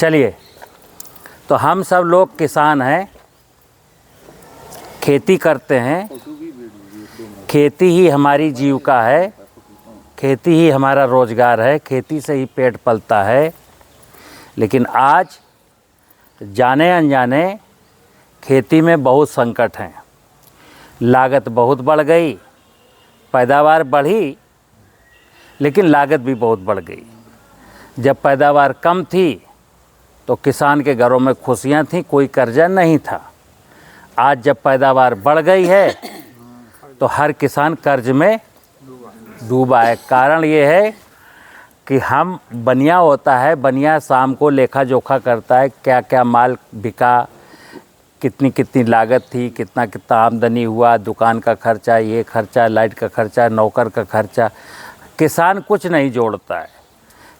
चलिए, तो हम सब लोग किसान हैं, खेती करते हैं, खेती ही हमारी जीविका है, खेती ही हमारा रोज़गार है, खेती से ही पेट पलता है। लेकिन आज जाने अनजाने खेती में बहुत संकट हैं। लागत बहुत बढ़ गई, पैदावार बढ़ी लेकिन लागत भी बहुत बढ़ गई। जब पैदावार कम थी तो किसान के घरों में खुशियां थीं, कोई कर्जा नहीं था। आज जब पैदावार बढ़ गई है तो हर किसान कर्ज में डूबा है। कारण ये है कि हम बनिया होता है, बनिया शाम को लेखा जोखा करता है, क्या क्या माल बिका, कितनी कितनी लागत थी, कितना कितना आमदनी हुआ, दुकान का खर्चा, ये खर्चा, लाइट का खर्चा, नौकर का खर्चा। किसान कुछ नहीं जोड़ता है।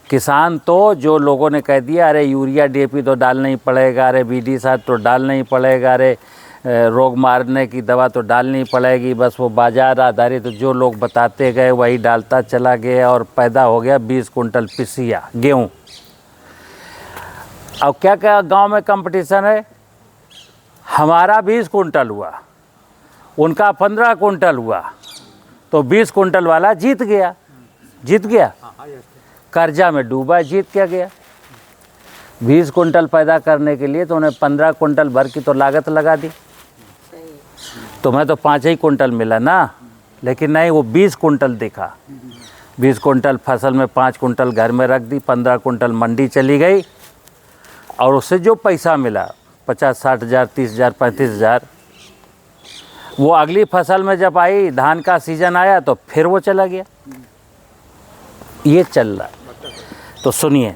किसान तो जो लोगों ने कह दिया, अरे यूरिया डीएपी तो डालना ही पड़ेगा, अरे बीडी-7 तो डालना ही पड़ेगा, अरे रोग मारने की दवा तो डालनी पड़ेगी, बस वो बाज़ार आधारित तो जो लोग बताते गए वही डालता चला गया और पैदा हो गया 20 कुंटल पिसिया गेहूँ। अब क्या क्या गांव में कंपटीशन है, हमारा 20 कुंटल हुआ, उनका 15 कुंटल हुआ, तो 20 कुंटल वाला जीत गया। कर्जा में डूबा, जीत क्या गया। 20 कुंटल पैदा करने के लिए तो उन्हें 15 कुंटल भर की तो लागत लगा दी, तुम्हें तो 5 ही कुंटल मिला ना। लेकिन नहीं, वो 20 कुंटल दिखा। 20 कुंटल फसल में 5 कुंटल घर में रख दी, 15 कुंटल मंडी चली गई और उससे जो पैसा मिला 50-60 हज़ार, 30 हज़ार, 35 हज़ार, वो अगली फसल में जब आई, धान का सीजन आया तो फिर वो चला गया। ये चल रहा है। तो सुनिए,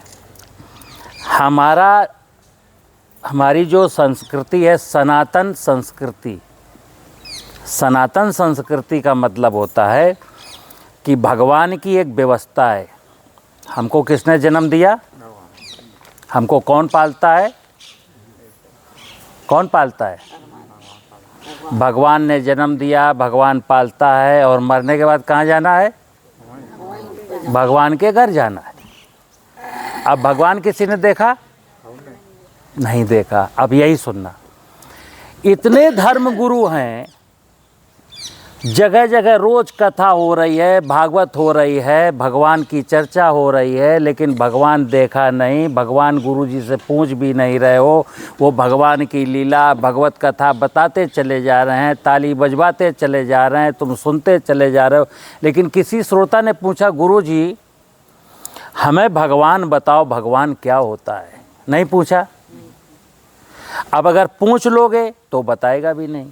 हमारी जो संस्कृति है सनातन संस्कृति। सनातन संस्कृति का मतलब होता है कि भगवान की एक व्यवस्था है। हमको किसने जन्म दिया? हमको कौन पालता है? कौन पालता है? भगवान ने जन्म दिया, भगवान पालता है, और मरने के बाद कहाँ जाना है? भगवान के घर जाना है। अब भगवान किसी ने देखा? नहीं देखा। अब यही सुनना, इतने धर्म गुरु हैं, जगह जगह रोज कथा हो रही है, भागवत हो रही है, भगवान की चर्चा हो रही है, लेकिन भगवान देखा नहीं। भगवान गुरु जी से पूछ भी नहीं रहे हो। वो भगवान की लीला, भगवत कथा बताते चले जा रहे हैं, ताली बजवाते चले जा रहे हैं, तुम सुनते चले जा रहे हो। लेकिन किसी श्रोता ने पूछा, गुरु जी हमें भगवान बताओ, भगवान क्या होता है? नहीं पूछा। अब अगर पूछ लोगे तो बताएगा भी नहीं।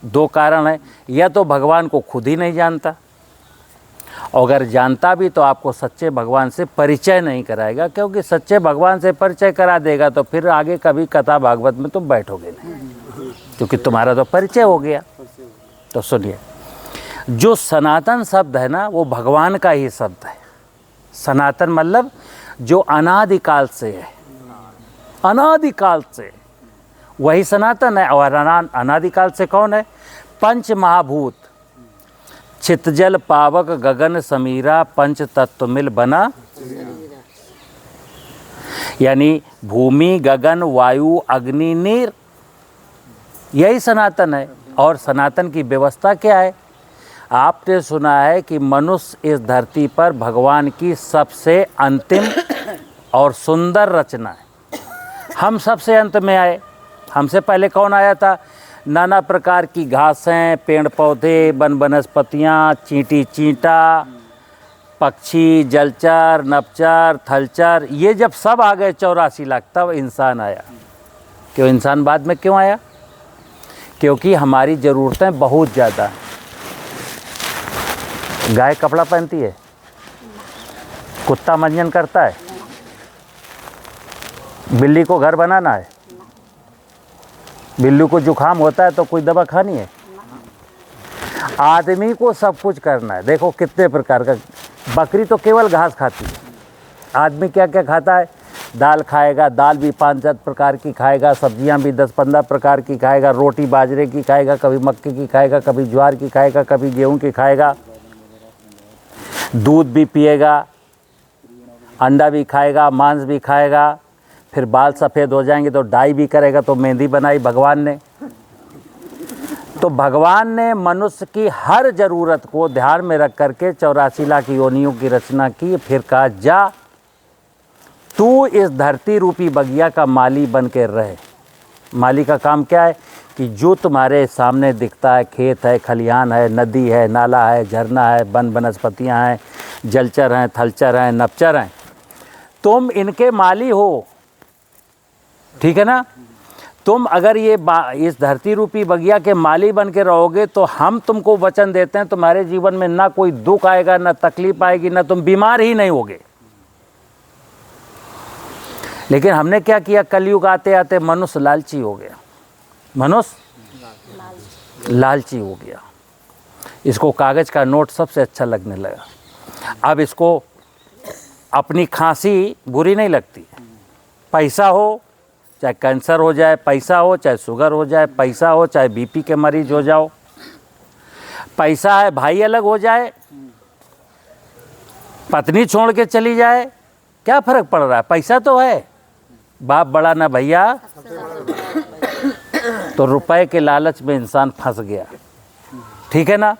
2 कारण है, या तो भगवान को खुद ही नहीं जानता, और अगर जानता भी तो आपको सच्चे भगवान से परिचय नहीं कराएगा, क्योंकि सच्चे भगवान से परिचय करा देगा तो फिर आगे कभी कथा भागवत में तुम बैठोगे नहीं, क्योंकि तुम्हारा तो परिचय हो गया। तो सुनिए, जो सनातन शब्द है ना, वो भगवान का ही शब्द है। सनातन मतलब जो अनादिकाल से है, अनादिकाल से, वही सनातन है। और अनादिकाल से कौन है? पंच महाभूत, चित जल पावक गगन समीरा, पंच तत्व मिल बना, यानी भूमि, गगन, वायु, अग्नि, नीर, यही सनातन है। और सनातन की व्यवस्था क्या है? आपने सुना है कि मनुष्य इस धरती पर भगवान की सबसे अंतिम और सुंदर रचना है। हम सबसे अंत में आए। हमसे पहले कौन आया था? नाना प्रकार की घासें, पेड़ पौधे, वन वनस्पतियाँ, चींटी चींटा, पक्षी, जलचर, नभचर, थलचर, ये जब सब आ गए 84 लाख, तब इंसान आया। क्यों इंसान बाद में क्यों आया? क्योंकि हमारी ज़रूरतें बहुत ज़्यादा हैं। गाय कपड़ा पहनती है, कुत्ता मंजन करता है, बिल्ली को घर बनाना है, बिल्ली को जुकाम होता है तो कोई दवा खानी है, आदमी को सब कुछ करना है। देखो कितने प्रकार का, बकरी तो केवल घास खाती है, आदमी क्या क्या खाता है? दाल खाएगा, दाल भी 5-7 प्रकार की खाएगा, सब्जियां भी 10-15 प्रकार की खाएगा, रोटी बाजरे की खाएगा, कभी मक्के की खाएगा, कभी ज्वार की खाएगा, कभी गेहूं की खाएगा, दूध भी पिएगा, अंडा भी खाएगा, मांस भी खाएगा, फिर बाल सफ़ेद हो जाएंगे तो डाई भी करेगा, तो मेहंदी बनाई भगवान ने। तो भगवान ने मनुष्य की हर ज़रूरत को ध्यान में रख करके 84 लाख योनियों की रचना की। फिर कहा जा तू इस धरती रूपी बगिया का माली बन के रहे। माली का काम क्या है कि जो तुम्हारे सामने दिखता है, खेत है, खलिहान है, नदी है, नाला है, झरना है, वन वनस्पतियाँ हैं, जलचर हैं, थलचर हैं, नपचर हैं, तुम इनके माली हो, ठीक है ना। तुम अगर ये इस धरती रूपी बगिया के माली बन के रहोगे तो हम तुमको वचन देते हैं तुम्हारे जीवन में ना कोई दुख आएगा, ना तकलीफ आएगी, ना तुम बीमार ही नहीं होगे। लेकिन हमने क्या किया, कलयुग आते आते मनुष्य लालची हो गया, मनुष्य लालची हो गया। इसको कागज़ का नोट सबसे अच्छा लगने लगा। अब इसको अपनी खांसी बुरी नहीं लगती, पैसा हो चाहे कैंसर हो जाए, पैसा हो चाहे शुगर हो जाए, पैसा हो चाहे बीपी के मरीज हो जाओ, पैसा है भाई अलग हो जाए, पत्नी छोड़ के चली जाए, क्या फ़र्क पड़ रहा है, पैसा तो है। बाप बड़ा ना भैया, तो रुपए के लालच में इंसान फंस गया, ठीक है ना।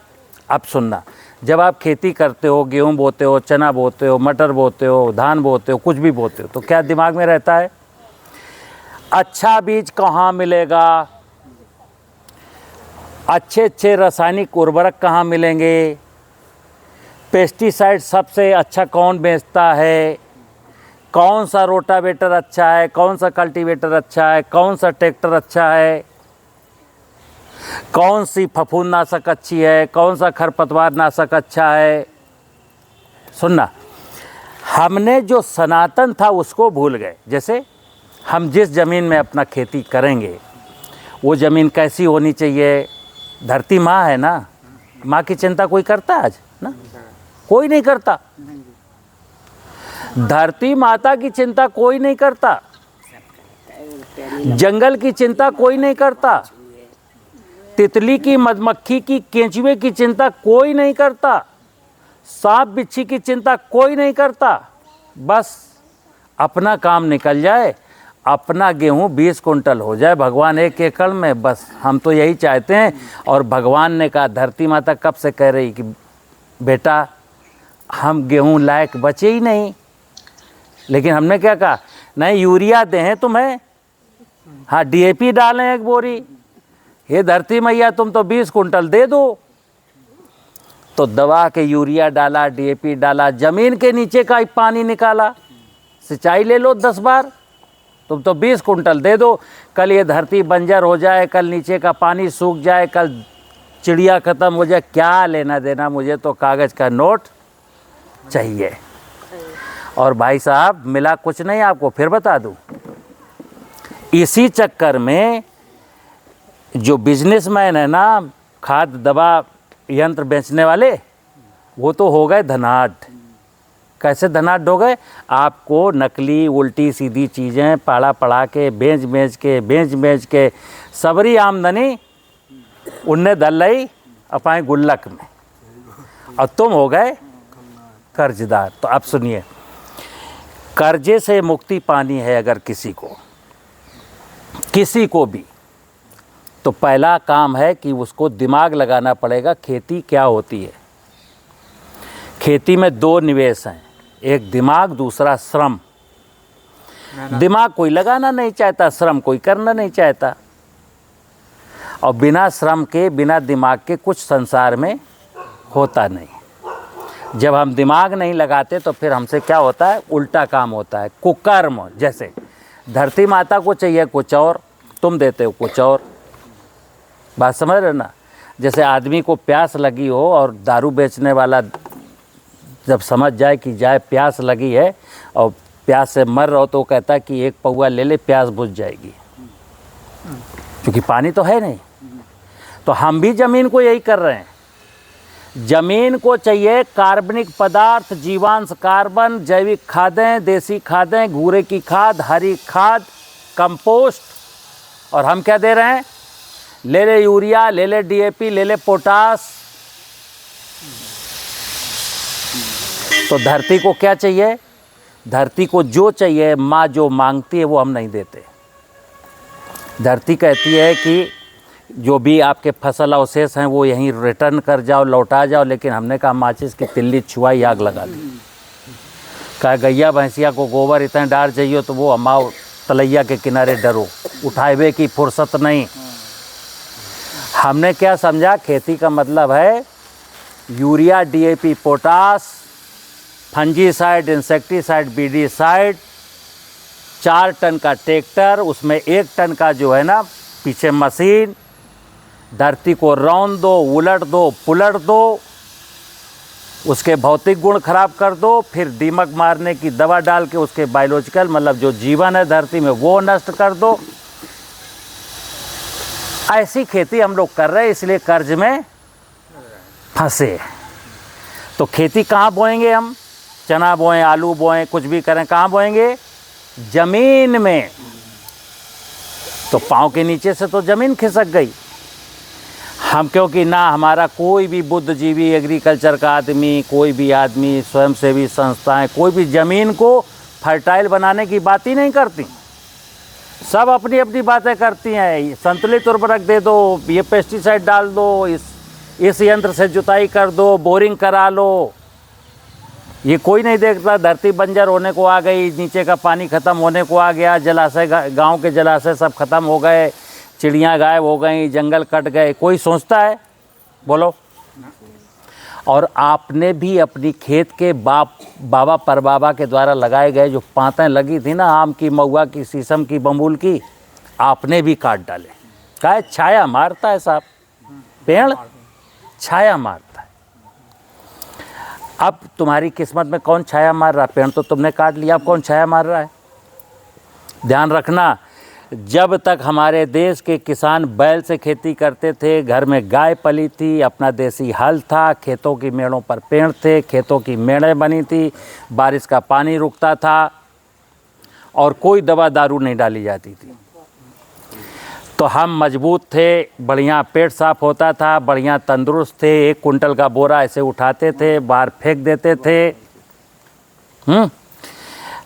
अब सुनना, जब आप खेती करते हो, गेहूं बोते हो, चना बोते हो, मटर बोते हो, धान बोते हो, कुछ भी बोते हो, तो क्या दिमाग में रहता है, अच्छा बीज कहाँ मिलेगा, अच्छे अच्छे रासायनिक उर्वरक कहाँ मिलेंगे, पेस्टिसाइड सबसे अच्छा कौन बेचता है, कौन सा रोटावेटर अच्छा है, कौन सा कल्टीवेटर अच्छा है, कौन सा ट्रैक्टर अच्छा है, कौन सी फफूंदनाशक अच्छी है, कौन सा खरपतवार नाशक अच्छा है। सुनना, हमने जो सनातन था उसको भूल गए। जैसे हम जिस ज़मीन में अपना खेती करेंगे वो ज़मीन कैसी होनी चाहिए। धरती माँ है ना, माँ की चिंता कोई करता आज ना, कोई नहीं करता। धरती माता की चिंता कोई नहीं करता, जंगल की चिंता कोई नहीं करता, तितली की, मधुमक्खी की, केंचुए की चिंता कोई नहीं करता, सांप बिच्छी की चिंता कोई नहीं करता। बस अपना काम निकल जाए, अपना गेहूं 20 कुंटल हो जाए, भगवान 1 एकड़ में, बस हम तो यही चाहते हैं। और भगवान ने कहा, धरती माता कब से कह रही कि बेटा हम गेहूं लायक बचे ही नहीं, लेकिन हमने क्या कहा, नहीं यूरिया दें तुम्हें, हाँ डीएपी डालें 1 बोरी, ये धरती मैया तुम तो 20 कुंटल दे दो। तो दवा के यूरिया डाला, डीएपी डाला, ज़मीन के नीचे का ही पानी निकाला, सिंचाई ले लो 10 बार, तुम तो 20 कुंटल दे दो। कल ये धरती बंजर हो जाए, कल नीचे का पानी सूख जाए, कल चिड़िया ख़त्म हो जाए, क्या लेना देना, मुझे तो कागज़ का नोट चाहिए। और भाई साहब मिला कुछ नहीं, आपको फिर बता दूं, इसी चक्कर में जो बिजनेसमैन है ना, खाद दवा यंत्र बेचने वाले, वो तो हो गए धनाढ्य। कैसे धनाढ्य हो गए, आपको नकली उल्टी सीधी चीज़ें पढ़ा के बेच के सबरी आमदनी उनने दल ली अपने गुल्लक में, और तुम हो गए कर्जदार। तो अब सुनिए, कर्जे से मुक्ति पानी है अगर किसी को भी, तो पहला काम है कि उसको दिमाग लगाना पड़ेगा खेती क्या होती है। खेती में 2 निवेश हैं, एक दिमाग, दूसरा श्रम। दिमाग कोई लगाना नहीं चाहता, श्रम कोई करना नहीं चाहता, और बिना श्रम के, बिना दिमाग के कुछ संसार में होता नहीं। जब हम दिमाग नहीं लगाते तो फिर हमसे क्या होता है, उल्टा काम होता है, कुकर्म। जैसे धरती माता को चाहिए कुछ और, तुम देते हो कुछ और। बात समझ रहे ना। जैसे आदमी को प्यास लगी हो और दारू बेचने वाला जब समझ जाए कि प्यास लगी है और प्यास से मर रहा हो, तो कहता है कि 1 पौआ ले ले, प्यास बुझ जाएगी, क्योंकि पानी तो है नहीं। तो हम भी ज़मीन को यही कर रहे हैं। ज़मीन को चाहिए कार्बनिक पदार्थ, जीवांश कार्बन, जैविक खादें, देसी खादें, घूरे की खाद, हरी खाद, कंपोस्ट। और हम क्या दे रहे हैं, ले ले यूरिया, ले ले डीएपी, ले ले पोटास। तो धरती को क्या चाहिए, धरती को जो चाहिए, माँ जो मांगती है वो हम नहीं देते। धरती कहती है कि जो भी आपके फसल अवशेष हैं वो यहीं रिटर्न कर जाओ, लौटा जाओ, लेकिन हमने कहा माचिस की तिल्ली छुआई आग लगा दी। कहा गैया भैंसिया को गोबर इतने डार चाहिए तो वो अमाओ तलैया के किनारे डरो, उठावे की फुर्सत नहीं। हमने क्या समझा, खेती का मतलब है urea, DAP, potash, fungicide, insecticide, weedicide, 4 ton का ट्रैक्टर, उसमें 1 टन का जो है ना पीछे मशीन, धरती को रौंद दो, उलट दो, पुलट दो, उसके भौतिक गुण खराब कर दो, फिर दीमक मारने की दवा डाल के उसके बायोलॉजिकल मतलब जो जीवन है धरती में वो नष्ट कर दो। ऐसी खेती हम लोग कर रहे हैं, इसलिए कर्ज में फंसे। तो खेती कहाँ बोएंगे हम? चना बोएं, आलू बोएं, कुछ भी करें, कहाँ बोएंगे? जमीन में। तो पाँव के नीचे से तो ज़मीन खिसक गई। हम क्योंकि ना हमारा कोई भी बुद्धिजीवी, एग्रीकल्चर का आदमी, कोई भी आदमी, स्वयंसेवी संस्थाएं, कोई भी ज़मीन को फर्टाइल बनाने की बात ही नहीं करती। सब अपनी अपनी बातें करती हैं। संतुलित उर्वरक दे दो, ये पेस्टिसाइड डाल दो, इस यंत्र से जुताई कर दो, बोरिंग करा लो। ये कोई नहीं देखता धरती बंजर होने को आ गई, नीचे का पानी ख़त्म होने को आ गया, जलाशय, गांव के जलाशय सब ख़त्म हो गए, चिड़ियाँ गायब हो गई, जंगल कट गए। कोई सोचता है? बोलो। और आपने भी अपनी खेत के बाबा परबाबा के द्वारा लगाए गए जो पातें लगी थी ना, आम की, महुआ की, शीशम की, बबूल की, आपने भी काट डाले। क्या छाया मारता है साहब, पेड़ छाया मारता है। अब तुम्हारी किस्मत में कौन छाया मार रहा है? पेड़ तो तुमने काट लिया, अब कौन छाया मार रहा है? ध्यान रखना, जब तक हमारे देश के किसान बैल से खेती करते थे, घर में गाय पली थी, अपना देसी हल था, खेतों की मेड़ों पर पेड़ थे, खेतों की मेड़ें बनी थी, बारिश का पानी रुकता था और कोई दवा दारू नहीं डाली जाती थी, तो हम मजबूत थे, बढ़िया पेट साफ होता था, बढ़िया तंदुरुस्त थे। 1 कुंटल का बोरा ऐसे उठाते थे, बाहर फेंक देते थे।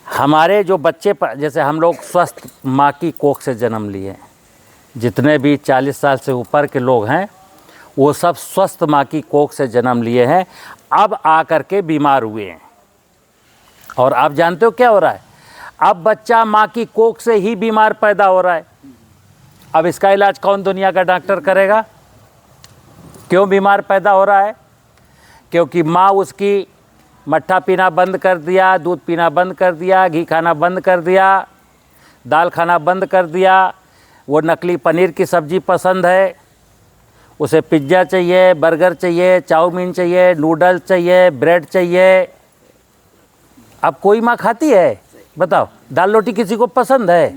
हमारे जो बच्चे, जैसे हम लोग स्वस्थ माँ की कोख से जन्म लिए, जितने भी 40 साल से ऊपर के लोग हैं वो सब स्वस्थ माँ की कोख से जन्म लिए हैं। अब आकर के बीमार हुए हैं। और आप जानते हो क्या हो रहा है? अब बच्चा माँ की कोख से ही बीमार पैदा हो रहा है। अब इसका इलाज कौन दुनिया का डॉक्टर करेगा? क्यों बीमार पैदा हो रहा है? क्योंकि माँ उसकी मट्ठा पीना बंद कर दिया, दूध पीना बंद कर दिया, घी खाना बंद कर दिया, दाल खाना बंद कर दिया, वो नकली पनीर की सब्ज़ी पसंद है, उसे पिज्ज़ा चाहिए, बर्गर चाहिए, चाउमीन चाहिए, नूडल्स चाहिए, ब्रेड चाहिए। अब कोई माँ खाती है? बताओ, दाल रोटी किसी को पसंद है?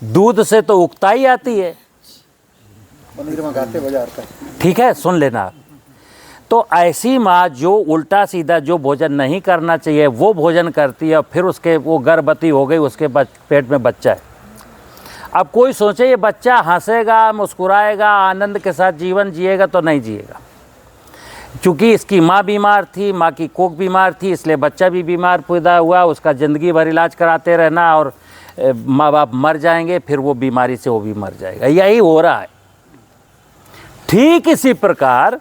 दूध से तो उगताई आती है, पनीर मंगाते बाजार का। ठीक है, सुन लेना। तो ऐसी माँ जो उल्टा सीधा जो भोजन नहीं करना चाहिए वो भोजन करती है, फिर उसके वो गर्भवती हो गई, उसके पेट में बच्चा है। अब कोई सोचे ये बच्चा हंसेगा, मुस्कुराएगा, आनंद के साथ जीवन जिएगा, तो नहीं जिएगा। चूँकि इसकी माँ बीमार थी, माँ की कोख बीमार थी, इसलिए बच्चा भी बीमार पैदा हुआ। उसका ज़िंदगी भर इलाज कराते रहना और माँ बाप मर जाएंगे, फिर वो बीमारी से वो भी मर जाएगा। यही हो रहा है। ठीक इसी प्रकार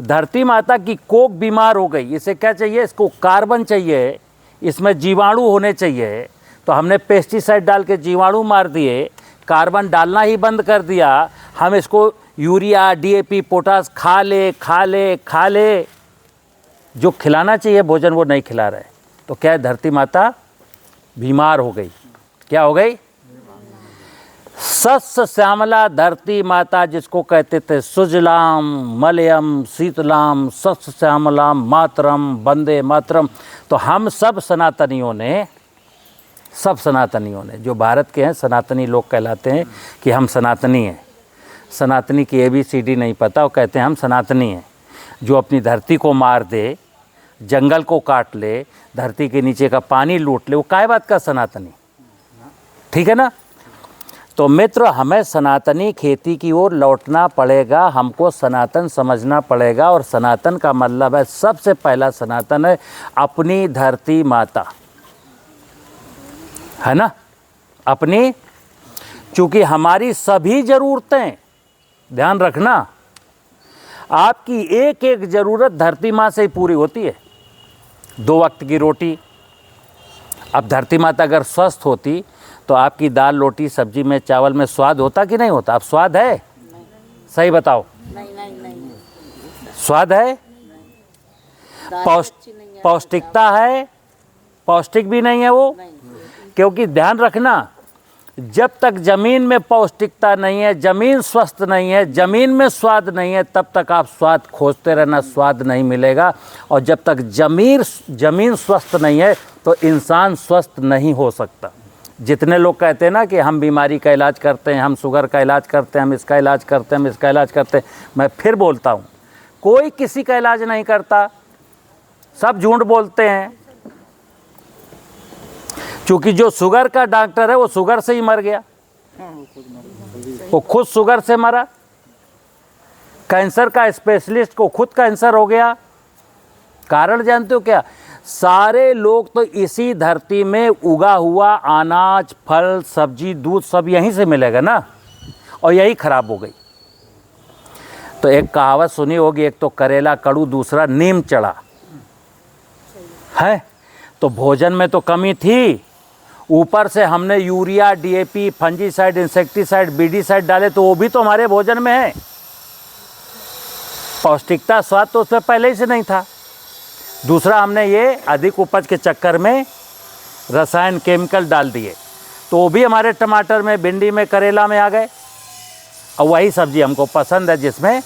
धरती माता की कोख बीमार हो गई। इसे क्या चाहिए? इसको कार्बन चाहिए, इसमें जीवाणु होने चाहिए। तो हमने पेस्टिसाइड डाल के जीवाणु मार दिए, कार्बन डालना ही बंद कर दिया। हम इसको यूरिया, डीएपी, पोटास खा ले, जो खिलाना चाहिए भोजन वो नहीं खिला रहे। तो क्या है? धरती माता बीमार हो गई। क्या हो गई? सस्य श्यामला धरती माता, जिसको कहते थे सुजलाम मलयम शीतलाम सस्य श्यामलाम मातरम वंदे मातरम। तो हम सब सनातनियों ने जो भारत के हैं सनातनी लोग कहलाते हैं कि हम सनातनी हैं। सनातनी की ABCD नहीं पता, वो कहते हैं हम सनातनी हैं। जो अपनी धरती को मार दे, जंगल को काट ले, धरती के नीचे का पानी लूट ले, वो काय बात का सनातनी? ठीक है ना? तो मित्र, हमें सनातनी खेती की ओर लौटना पड़ेगा, हमको सनातन समझना पड़ेगा। और सनातन का मतलब है, सबसे पहला सनातन है अपनी धरती माता, है ना, अपनी, चूँकि हमारी सभी ज़रूरतें, ध्यान रखना, आपकी एक एक ज़रूरत धरती माँ से ही पूरी होती है। 2 वक्त की रोटी, अब धरती माता अगर स्वस्थ होती तो आपकी दाल रोटी सब्जी में चावल में स्वाद होता कि नहीं होता? अब स्वाद है? नहीं। सही बताओ। नहीं। स्वाद है? पौष्टिकता है? पौष्टिक भी नहीं है वो, क्योंकि ध्यान रखना, जब तक ज़मीन में पौष्टिकता नहीं है, ज़मीन स्वस्थ नहीं है, ज़मीन में स्वाद नहीं है, तब तक आप स्वाद खोजते रहना, स्वाद नहीं मिलेगा। और जब तक ज़मीन स्वस्थ नहीं है तो इंसान स्वस्थ नहीं हो सकता। जितने लोग कहते हैं ना कि हम बीमारी का इलाज करते हैं, हम शुगर का इलाज करते हैं, हम इसका इलाज करते हैं, हम इसका इलाज करते हैं, मैं फिर बोलता हूँ, कोई किसी का इलाज नहीं करता, सब झूठ बोलते हैं। क्योंकि जो शुगर का डॉक्टर है वो शुगर से ही मर गया, वो खुद शुगर से मरा। कैंसर का स्पेशलिस्ट को खुद कैंसर हो गया। कारण जानते हो क्या? सारे लोग तो इसी धरती में उगा हुआ अनाज, फल, सब्जी, दूध सब यहीं से मिलेगा ना, और यही खराब हो गई। तो एक कहावत सुनी होगी, एक तो करेला कड़ू, दूसरा नीम चढ़ा, है। तो भोजन में तो कमी थी, ऊपर से हमने यूरिया, डीएपी, फंजीसाइड, इंसेक्टिसाइड, बीडीसाइड डाले, तो वो भी तो हमारे भोजन में है। पौष्टिकता, स्वाद तो उसमें पहले ही से नहीं था। दूसरा, हमने ये अधिक उपज के चक्कर में रसायन, केमिकल डाल दिए, तो वो भी हमारे टमाटर में, भिंडी में, करेला में आ गए। और वही सब्जी हमको पसंद है जिसमें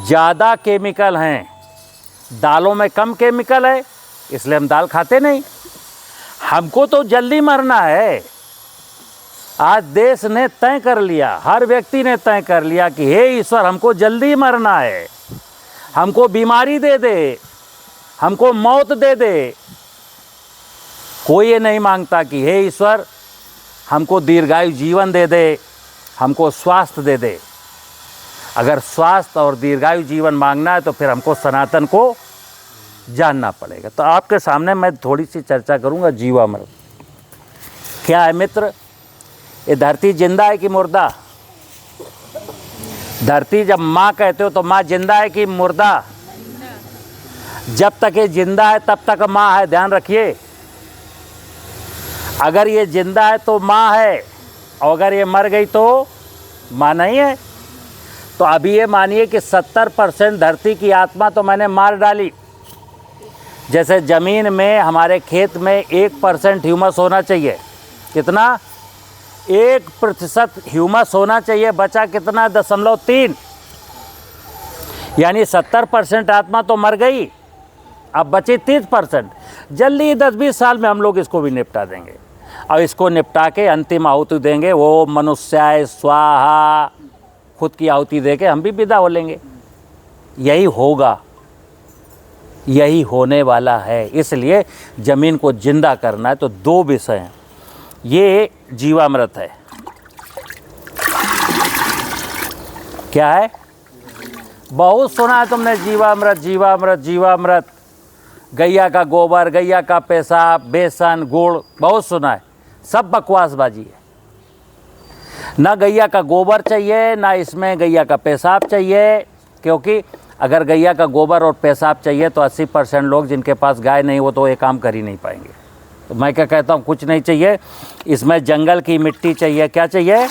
ज़्यादा केमिकल हैं। दालों में कम केमिकल है, इसलिए हम दाल खाते नहीं। हमको तो जल्दी मरना है। आज देश ने तय कर लिया, हर व्यक्ति ने तय कर लिया कि हे ईश्वर, हमको जल्दी मरना है, हमको बीमारी दे दे, हमको मौत दे दे। कोई ये नहीं मांगता कि हे ईश्वर, हमको दीर्घायु जीवन दे दे, हमको स्वास्थ्य दे दे। अगर स्वास्थ्य और दीर्घायु जीवन मांगना है तो फिर हमको सनातन को जानना पड़ेगा। तो आपके सामने मैं थोड़ी सी चर्चा करूंगा जीवामृत क्या है। मित्र, ये धरती जिंदा है कि मुर्दा? धरती जब माँ कहते हो तो माँ जिंदा है कि मुर्दा? जब तक ये जिंदा है तब तक माँ है, ध्यान रखिए। अगर ये जिंदा है तो माँ है, और अगर ये मर गई तो माँ नहीं है। तो अभी ये मानिए कि 70% धरती की आत्मा तो मैंने मार डाली। जैसे ज़मीन में, हमारे खेत में 1% ह्यूमस होना चाहिए। कितना? 1% ह्यूमस होना चाहिए। बचा कितना? 0.3। यानी 70% आत्मा तो मर गई, अब बची 30%। जल्दी 10-20 साल में हम लोग इसको भी निपटा देंगे, और इसको निपटा के अंतिम आहुति देंगे। वो मनुष्याय स्वाहा, खुद की आहुति दे के हम भी विदा हो लेंगे। यही होगा, यही होने वाला है। इसलिए ज़मीन को जिंदा करना है तो 2 विषय हैं। ये जीवामृत है। क्या है? बहुत सुना है तुमने, जीवामृत, जीवामृत, जीवामृत। गैया का गोबर, गैया का पेशाब, बेसन, गुड़, बहुत सुना है। सब बकवासबाजी है। ना गैया का गोबर चाहिए, ना इसमें गैया का पेशाब चाहिए। क्योंकि अगर गैया का गोबर और पेशाब चाहिए तो 80% लोग जिनके पास गाय नहीं, वो तो ये काम कर ही नहीं पाएंगे। तो मैं क्या कहता हूँ, कुछ नहीं चाहिए। इसमें जंगल की मिट्टी चाहिए। क्या चाहिए?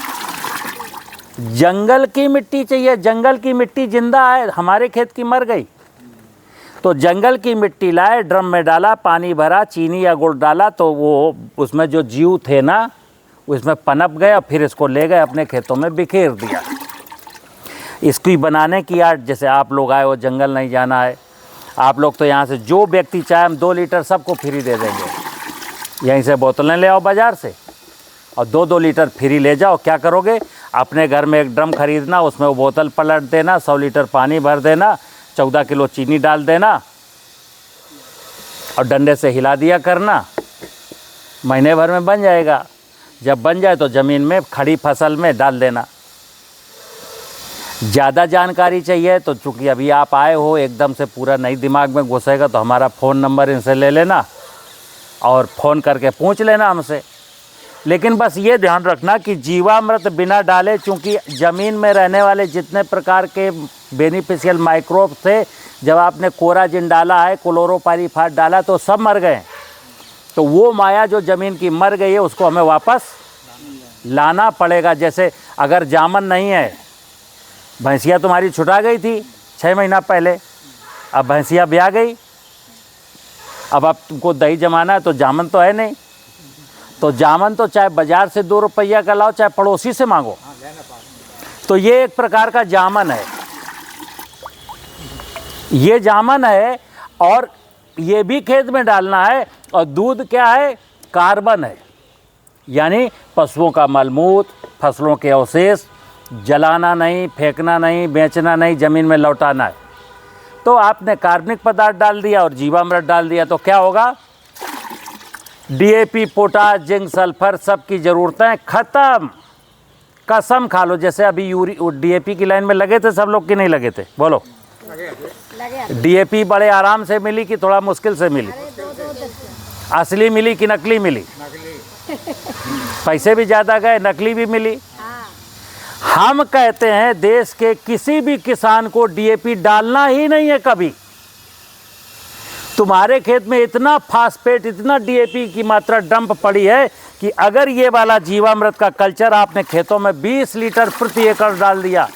जंगल की मिट्टी चाहिए। जंगल की मिट्टी जिंदा है, हमारे खेत की मर गई। तो जंगल की मिट्टी लाए, ड्रम में डाला, पानी भरा, चीनी या गुड़ डाला, तो वो उसमें जो जीव थे ना, उसमें पनप गए, और फिर इसको ले गए अपने खेतों में बिखेर दिया। इसकी बनाने की आर्ट, जैसे आप लोग आए हो, जंगल नहीं जाना है, आप लोग तो यहाँ से जो व्यक्ति चाहे हम 2 लीटर सबको फ्री दे देंगे। यहीं से बोतलें ले आओ बाज़ार से, और 2-2 लीटर फ्री ले जाओ। क्या करोगे? अपने घर में एक ड्रम खरीदना, उसमें वो बोतल पलट देना, 100 लीटर पानी भर देना, 14 किलो चीनी डाल देना, और डंडे से हिला दिया करना। महीने भर में बन जाएगा। जब बन जाए तो ज़मीन में खड़ी फसल में डाल देना। ज़्यादा जानकारी चाहिए तो चूँकि अभी आप आए हो, एकदम से पूरा नहीं दिमाग में घुसेगा तो हमारा फ़ोन नंबर इनसे ले लेना और फ़ोन करके पूछ लेना हमसे। लेकिन बस ये ध्यान रखना कि जीवामृत बिना डाले, चूँकि ज़मीन में रहने वाले जितने प्रकार के बेनिफिशियल माइक्रोब थे, जब आपने कोराजिन डाला है, क्लोरोपाइरीफास डाला तो सब मर गए। तो वो माया जो ज़मीन की मर गई है उसको हमें वापस लाना पड़ेगा। जैसे अगर जामन नहीं है, भैंसिया तुम्हारी छुटा गई थी 6 महीना पहले, अब भैंसिया ब्याह गई, अब आप तुमको दही जमाना है तो जामन तो है नहीं, तो जामन तो चाहे बाज़ार से 2 रुपया का लाओ, चाहे पड़ोसी से मांगो। तो ये एक प्रकार का जामन है, ये जामन है। और ये भी खेत में डालना है। और दूध क्या है? कार्बन है, यानी पशुओं का मलमूत्र, फसलों के अवशेष जलाना नहीं, फेंकना नहीं, बेचना नहीं, ज़मीन में लौटाना है। तो आपने कार्बनिक पदार्थ डाल दिया और जीवामृत डाल दिया तो क्या होगा? डीएपी, पोटाश, जिंक, सल्फर सब की ज़रूरतें ख़त्म। कसम खा लो। जैसे अभी डीएपी की लाइन में लगे थे सब लोग कि नहीं लगे थे? बोलो। डीएपी बड़े आराम से मिली कि थोड़ा मुश्किल से मिली? असली मिली कि नकली मिली? पैसे भी ज़्यादा गए, नकली भी मिली। हम कहते हैं देश के किसी भी किसान को डीएपी डालना ही नहीं है कभी। तुम्हारे खेत में इतना फास्फेट, इतना डीएपी की मात्रा डंप पड़ी है कि अगर ये वाला जीवामृत का कल्चर आपने खेतों में 20 लीटर प्रति एकड़ डाल दिया,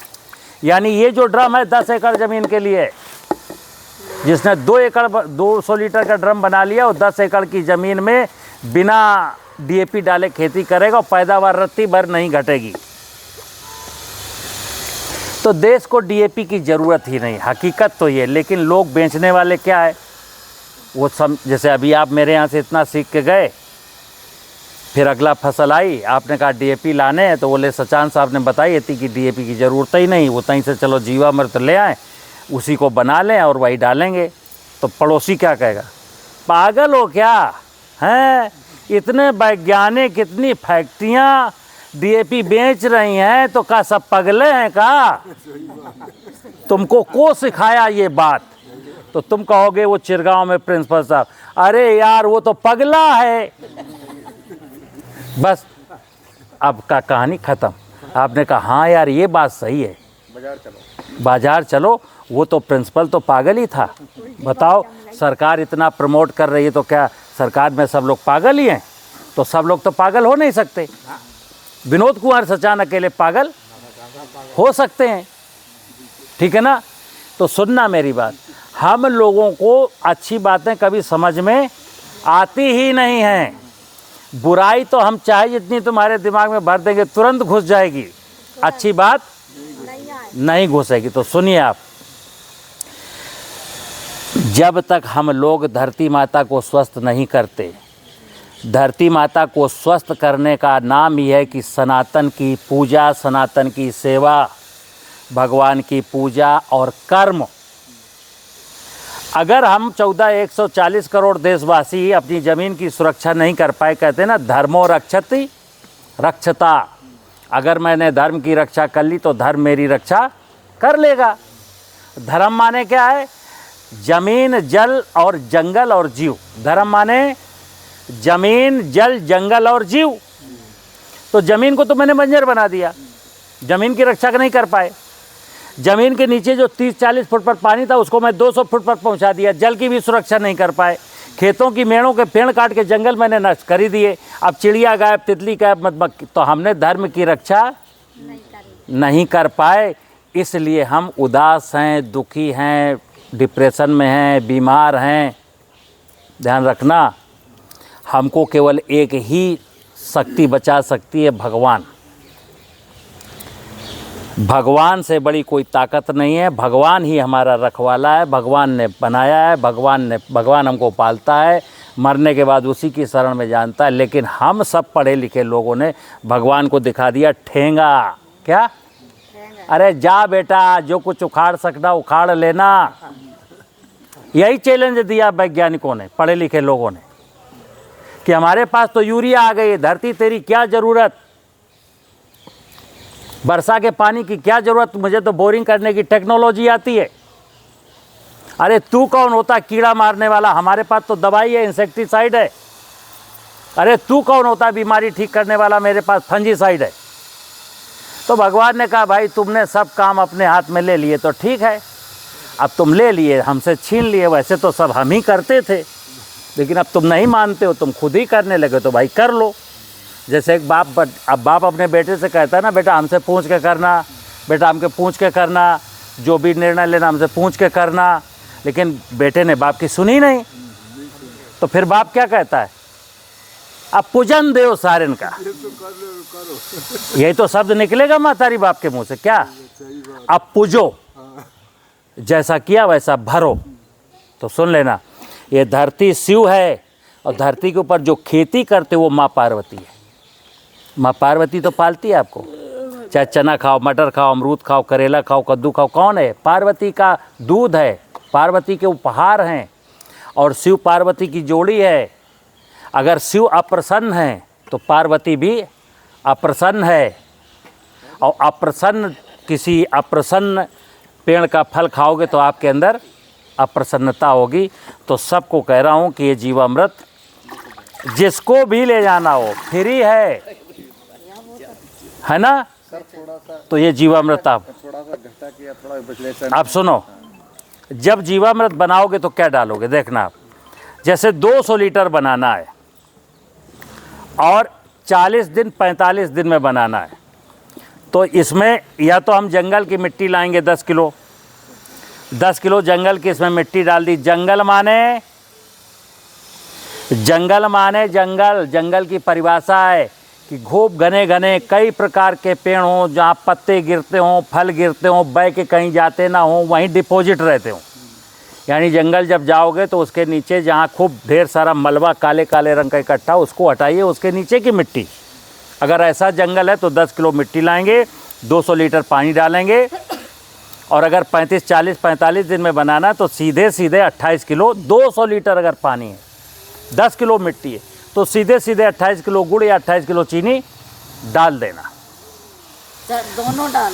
यानी ये जो ड्रम है 10 एकड़ ज़मीन के लिए, जिसने 200 लीटर का ड्रम बना लिया, और 10 एकड़ की ज़मीन में बिना डीएपी डाले खेती करेगा और पैदावार रत्ती भर नहीं घटेगी। तो देश को डीएपी की ज़रूरत ही नहीं, हकीकत तो ये। लेकिन लोग बेचने वाले क्या है, वो सब, जैसे अभी आप मेरे यहाँ से इतना सीख के गए, फिर अगला फसल आई, आपने कहा डीएपी लाने हैं, तो बोले सचान साहब ने बताई थी कि डीएपी की ज़रूरत ही नहीं, वो तहीं से चलो जीवामृत ले आए, उसी को बना लें और वही डालेंगे। तो पड़ोसी क्या कहेगा? पागल हो क्या हैं? इतने वैज्ञानिक, इतनी फैक्ट्रियाँ डीएपी बेच रही हैं, तो क्या सब पगले हैं का? तुमको को सिखाया ये बात? तो तुम कहोगे वो चिरगांव में प्रिंसिपल साहब, अरे यार वो तो पगला है। बस अब का कहानी ख़त्म। आपने कहा हाँ यार ये बात सही है, बाजार चलो, वो तो प्रिंसिपल तो पागल ही था। बताओ, सरकार इतना प्रमोट कर रही है तो क्या सरकार में सब लोग पागल ही हैं? तो सब लोग तो पागल हो नहीं सकते। विनोद कुमार सचान अकेले पागल हो सकते हैं, ठीक है ना? तो सुनना मेरी बात, हम लोगों को अच्छी बातें कभी समझ में आती ही नहीं हैं। बुराई तो हम चाहे जितनी तुम्हारे दिमाग में भर देंगे तुरंत घुस जाएगी, अच्छी बात नहीं घुसेगी। तो सुनिए आप, जब तक हम लोग धरती माता को स्वस्थ नहीं करते, धरती माता को स्वस्थ करने का नाम ही है कि सनातन की पूजा, सनातन की सेवा, भगवान की पूजा और कर्म। अगर हम 140 करोड़ देशवासी अपनी ज़मीन की सुरक्षा नहीं कर पाए, कहते हैं ना धर्मो रक्षति रक्षता, अगर मैंने धर्म की रक्षा कर ली तो धर्म मेरी रक्षा कर लेगा। धर्म माने क्या है? ज़मीन, जल और जंगल और जीव। धर्म माने ज़मीन, जल, जंगल और जीव। तो ज़मीन को तो मैंने बंजर बना दिया, ज़मीन की रक्षा नहीं कर पाए। ज़मीन के नीचे जो 30-40 फुट पर पानी था उसको मैं 200 फुट पर पहुंचा दिया, जल की भी सुरक्षा नहीं कर पाए। खेतों की मेड़ों के पेड़ काट के जंगल मैंने नष्ट कर ही दिए, अब चिड़िया गायब, तितली गायब, मधुमक्खी। तो हमने धर्म की रक्षा नहीं कर पाए, इसलिए हम उदास हैं, दुखी हैं, डिप्रेशन में हैं, बीमार हैं। ध्यान रखना, हमको केवल एक ही शक्ति बचा सकती है, भगवान। भगवान से बड़ी कोई ताकत नहीं है। भगवान ही हमारा रखवाला है, भगवान ने बनाया है, भगवान हमको पालता है, मरने के बाद उसी की शरण में जानता है। लेकिन हम सब पढ़े लिखे लोगों ने भगवान को दिखा दिया ठेंगा। क्या? अरे जा बेटा, जो कुछ उखाड़ सकना उखाड़ लेना। यही चैलेंज दिया वैज्ञानिकों ने, पढ़े लिखे लोगों ने। कि हमारे पास तो यूरिया आ गई, धरती तेरी क्या ज़रूरत, वर्षा के पानी की क्या ज़रूरत, मुझे तो बोरिंग करने की टेक्नोलॉजी आती है। अरे तू कौन होता कीड़ा मारने वाला, हमारे पास तो दवाई है, इंसेक्टिसाइड है। अरे तू कौन होता बीमारी ठीक करने वाला, मेरे पास फंजीसाइड है। तो भगवान ने कहा भाई तुमने सब काम अपने हाथ में ले लिए तो ठीक है, अब तुम ले लिए, हमसे छीन लिए, वैसे तो सब हम ही करते थे, लेकिन अब तुम नहीं मानते हो, तुम खुद ही करने लगे, तो भाई कर लो। जैसे एक बाप अपने बेटे से कहता है ना, बेटा हमसे पूछ के करना, बेटा हमके पूछ के करना, जो भी निर्णय लेना हमसे पूछ के करना। लेकिन बेटे ने बाप की सुनी नहीं, तो फिर बाप क्या कहता है, अब पूजन देव सारिन का, यही तो शब्द निकलेगा मातारी बाप के मुंह से, क्या, अब पूजो, जैसा किया वैसा भरो। तो सुन लेना, ये धरती शिव है, और धरती के ऊपर जो खेती करते वो माँ पार्वती है। माँ पार्वती तो पालती है आपको, चाहे चना खाओ, मटर खाओ, अमरूद खाओ, करेला खाओ, कद्दू खाओ, कौन है, पार्वती का दूध है, पार्वती के उपहार हैं, और शिव पार्वती की जोड़ी है। अगर शिव अप्रसन्न है तो पार्वती भी अप्रसन्न है, और किसी अप्रसन्न पेड़ का फल खाओगे तो आपके अंदर अप्रसन्नता होगी। तो सबको कह रहा हूँ कि ये जीवामृत जिसको भी ले जाना हो फ्री है ना। तो ये जीवामृत आप सुनो, जब जीवामृत बनाओगे तो क्या डालोगे, देखना आप, जैसे 200 लीटर बनाना है और 40 दिन 45 दिन में बनाना है, तो इसमें या तो हम जंगल की मिट्टी लाएंगे 10 किलो जंगल की इसमें मिट्टी डाल दी। जंगल माने जंगल की परिभाषा है कि खूब घने घने कई प्रकार के पेड़ हों, जहाँ पत्ते गिरते हों, फल गिरते हों, बह के कहीं जाते ना हों, वहीं डिपॉजिट रहते हों। यानी जंगल जब जाओगे तो उसके नीचे जहाँ खूब ढेर सारा मलबा काले काले रंग का इकट्ठा, उसको हटाइए, उसके नीचे की मिट्टी। अगर ऐसा जंगल है तो 10 किलो मिट्टी लाएंगे, 200 लीटर पानी डालेंगे, और अगर 45 दिन में बनाना तो सीधे 28 किलो, 200 लीटर अगर पानी है, 10 किलो मिट्टी है, तो सीधे 28 किलो गुड़ या 28 किलो चीनी डाल देना। दोनों डाल,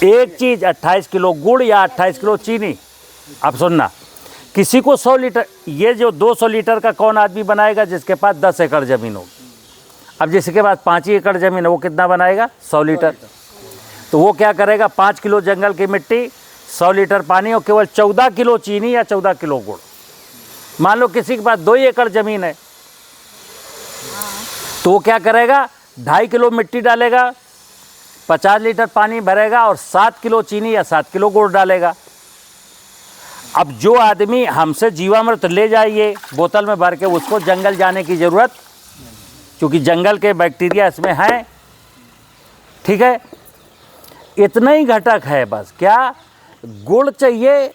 एक चीज़ 28 किलो गुड़ या 28 किलो चीनी। अब सुनना, किसी को 100 लीटर, ये जो 200 लीटर का कौन आदमी बनाएगा जिसके पास 10 एकड़ ज़मीन होगी। अब जिसके पास 5 ही एकड़ ज़मीन है वो कितना बनाएगा, 100 लीटर। तो वो क्या करेगा, 5 किलो जंगल की मिट्टी, 100 लीटर पानी और केवल 14 किलो चीनी या 14 किलो गुड़। मान लो किसी के पास 2 एकड़ ज़मीन है, तो वो क्या करेगा, 2.5 किलो मिट्टी डालेगा, 50 लीटर पानी भरेगा और 7 किलो चीनी या 7 किलो गुड़ डालेगा। अब जो आदमी हमसे जीवामृत ले जाइए बोतल में भर के, उसको जंगल जाने की ज़रूरत, क्योंकि जंगल के बैक्टीरिया इसमें हैं, ठीक है। इतना ही घटक है बस, क्या, गुड़ चाहिए,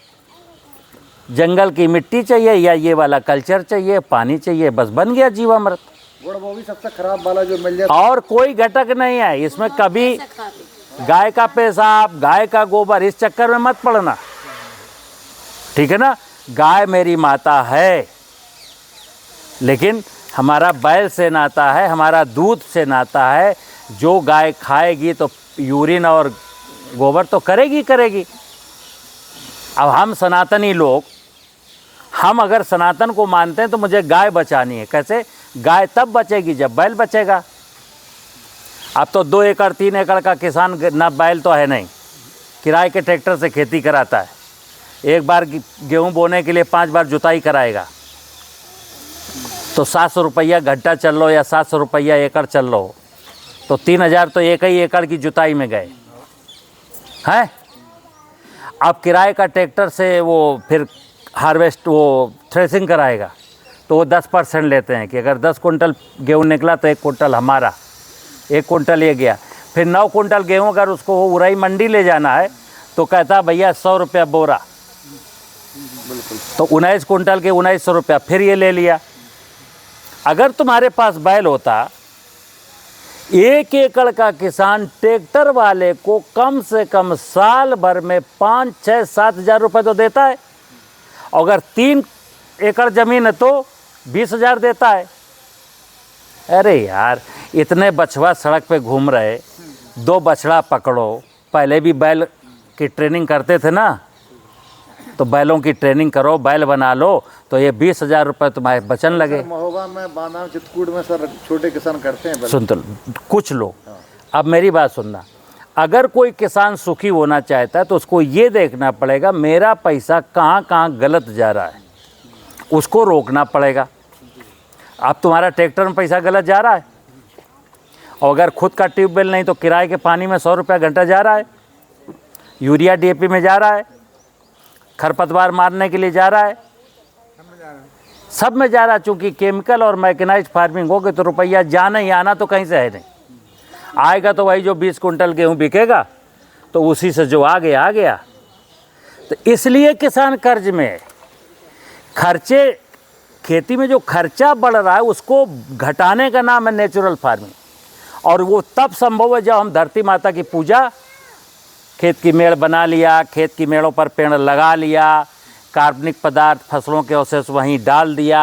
जंगल की मिट्टी चाहिए, या ये वाला कल्चर चाहिए, पानी चाहिए, बस बन गया जीवामृत। गुड़ वो भी सबसे खराब वाला जो मिल जाता और कोई घटक नहीं है इसमें, कभी गाय का पेशाब, गाय का गोबर, इस चक्कर में मत पड़ना, ठीक है ना। गाय मेरी माता है, लेकिन हमारा बैल से नाता है, हमारा दूध से नाता है। जो गाय खाएगी तो यूरिन और गोबर तो करेगी। अब हम सनातनी लोग, हम अगर सनातन को मानते हैं तो मुझे गाय बचानी है। कैसे, गाय तब बचेगी जब बैल बचेगा। अब तो 2 एकड़ 3 एकड़ का किसान, ना बैल तो है नहीं, किराए के ट्रैक्टर से खेती कराता है। एक बार गेहूं बोने के लिए 5 बार जुताई कराएगा, तो 700 रुपया घंटा चल लो या 700 रुपया एकड़ चल लो, तो 3000 तो एक ही एकड़ की जुताई में गए हैं। अब किराए का ट्रैक्टर से वो फिर हार्वेस्ट, वो थ्रेसिंग कराएगा, तो वो 10% लेते हैं कि अगर 10 कुंटल गेहूँ निकला तो 1 कुंटल हमारा, 1 कुंटल ये गया। फिर 9 कुंटल गेहूँ अगर उसको उराई मंडी ले जाना है तो कहता भैया 100 रुपया बोरा, तो 19 कुंटल के 1900 रुपया, फिर ये ले लिया। अगर तुम्हारे पास बैल होता, 1 एकड़ का किसान ट्रैक्टर वाले को कम से कम साल भर में 5, 6, 7 हज़ार रुपये तो देता है। अगर 3 एकड़ ज़मीन है तो 20,000 देता है। अरे यार, इतने बछवा सड़क पे घूम रहे, 2 बछड़ा पकड़ो। पहले भी बैल की ट्रेनिंग करते थे ना, तो बैलों की ट्रेनिंग करो, बैल बना लो, तो ये 20,000 रुपये तुम्हारे बचन लगे। महोबा में, बाना में, चित्रकूट में सर छोटे किसान करते हैं। सुन तो कुछ लोग, अब मेरी बात सुनना, अगर कोई किसान सुखी होना चाहता है तो उसको ये देखना पड़ेगा मेरा पैसा कहाँ कहाँ गलत जा रहा है, उसको रोकना पड़ेगा। अब तुम्हारा ट्रैक्टर में पैसा गलत जा रहा है, और अगर खुद का ट्यूबवेल नहीं तो किराए के पानी में 100 रुपया घंटा जा रहा है, यूरिया DAP में जा रहा है, खरपतवार मारने के लिए जा रहा है, सब में जा रहा है। चूँकि केमिकल और मैकेनाइज्ड फार्मिंग हो गई तो रुपया जाना ही आना तो कहीं से है नहीं। आएगा तो वही जो 20 कुंटल गेहूँ बिकेगा, तो उसी से जो आ गया। तो इसलिए किसान कर्ज में है। खर्चे, खेती में जो खर्चा बढ़ रहा है उसको घटाने का नाम है नेचुरल फार्मिंग। और वो तब संभव है जब हम धरती माता की पूजा, खेत की मेड़ बना लिया, खेत की मेड़ों पर पेड़ लगा लिया, कार्बनिक पदार्थ फसलों के अवशेष वहीं डाल दिया,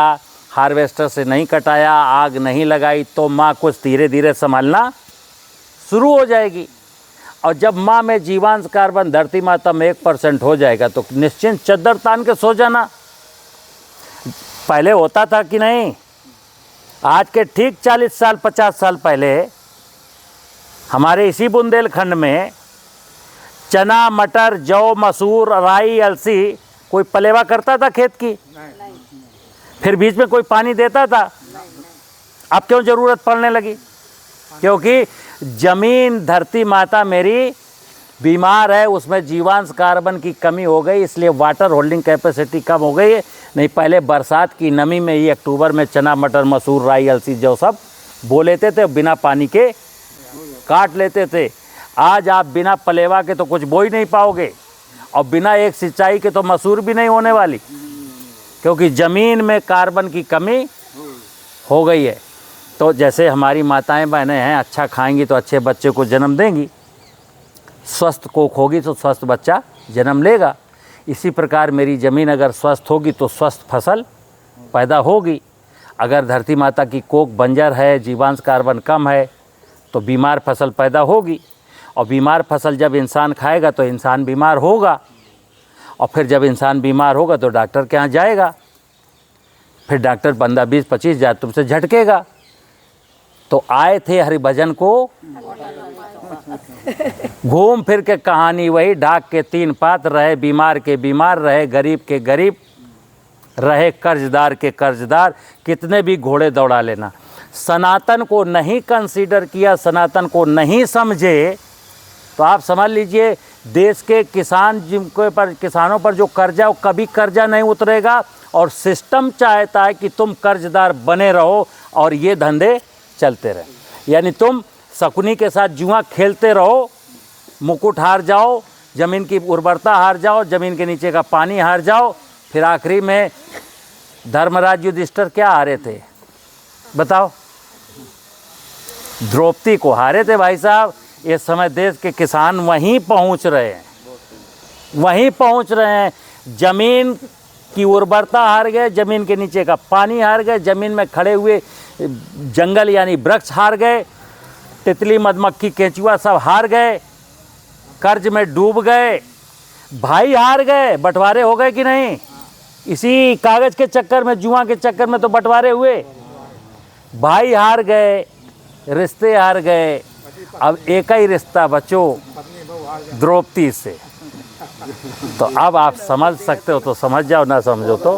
हार्वेस्टर से नहीं कटाया, आग नहीं लगाई, तो माँ कुछ धीरे धीरे संभालना शुरू हो जाएगी। और जब माँ में जीवांश कार्बन धरती माता में 1% हो जाएगा तो निश्चिंत चद्दर तान के सो जाना। पहले होता था कि नहीं? आज के ठीक 40 साल 50 साल पहले हमारे इसी बुंदेलखंड में चना, मटर, जौ, मसूर, राई, अलसी कोई पलेवा करता था खेत की? फिर बीच में कोई पानी देता था? अब क्यों ज़रूरत पड़ने लगी? क्योंकि जमीन, धरती माता मेरी बीमार है, उसमें जीवांश कार्बन की कमी हो गई, इसलिए वाटर होल्डिंग कैपेसिटी कम हो गई है। नहीं, पहले बरसात की नमी में ही अक्टूबर में चना, मटर, मसूर, राई, अलसी, जौ सब बो लेते थे, बिना पानी के काट लेते थे। आज आप बिना पलेवा के तो कुछ बो ही नहीं पाओगे, और बिना एक सिंचाई के तो मसूर भी नहीं होने वाली, क्योंकि ज़मीन में कार्बन की कमी हो गई है। तो जैसे हमारी माताएं बहनें हैं, अच्छा खाएंगी तो अच्छे बच्चे को जन्म देंगी, स्वस्थ कोख होगी तो स्वस्थ बच्चा जन्म लेगा। इसी प्रकार मेरी ज़मीन अगर स्वस्थ होगी तो स्वस्थ फसल पैदा होगी। अगर धरती माता की कोख बंजर है, जीवांश कार्बन कम है, तो बीमार फसल पैदा होगी, और बीमार फसल जब इंसान खाएगा तो इंसान बीमार होगा, और फिर जब इंसान बीमार होगा तो डॉक्टर के यहाँ जाएगा, फिर डॉक्टर 15-20-25 हज़ार तुमसे झटकेगा। तो आए थे हरिभजन को घूम फिर के कहानी वही, डाक के 3 पात, रहे बीमार के बीमार, रहे गरीब के गरीब, रहे कर्जदार के कर्जदार, कितने भी घोड़े दौड़ा लेना। सनातन को नहीं कंसीडर किया, सनातन को नहीं समझे, तो आप समझ लीजिए देश के किसान जिनके पर, किसानों पर जो कर्जा, वो कभी कर्जा नहीं उतरेगा। और सिस्टम चाहता है कि तुम कर्जदार बने रहो और ये धंधे चलते रहे। यानी तुम शकुनी के साथ जुआ खेलते रहो, मुकुट हार जाओ, ज़मीन की उर्वरता हार जाओ, ज़मीन के नीचे का पानी हार जाओ, फिर आखिरी में धर्मराज युधिष्ठिर क्या हारे थे बताओ? द्रौपदी को हारे थे भाई साहब। इस समय देश के किसान वहीं पहुंच रहे हैं, वहीं पहुंच रहे हैं। ज़मीन की उर्वरता हार गए, ज़मीन के नीचे का पानी हार गए, ज़मीन में खड़े हुए जंगल यानी वृक्ष हार गए, तितली, मधुमक्खी, केंचुआ सब हार गए, कर्ज में डूब गए, भाई हार गए। बंटवारे हो गए कि नहीं? इसी कागज़ के चक्कर में, जुआ के चक्कर में तो बंटवारे हुए। भाई हार गए, रिश्ते हार गए। अब एक ही रिश्ता बचो, द्रौपदी से। तो अब आप समझ सकते हो तो समझ जाओ, ना समझो तो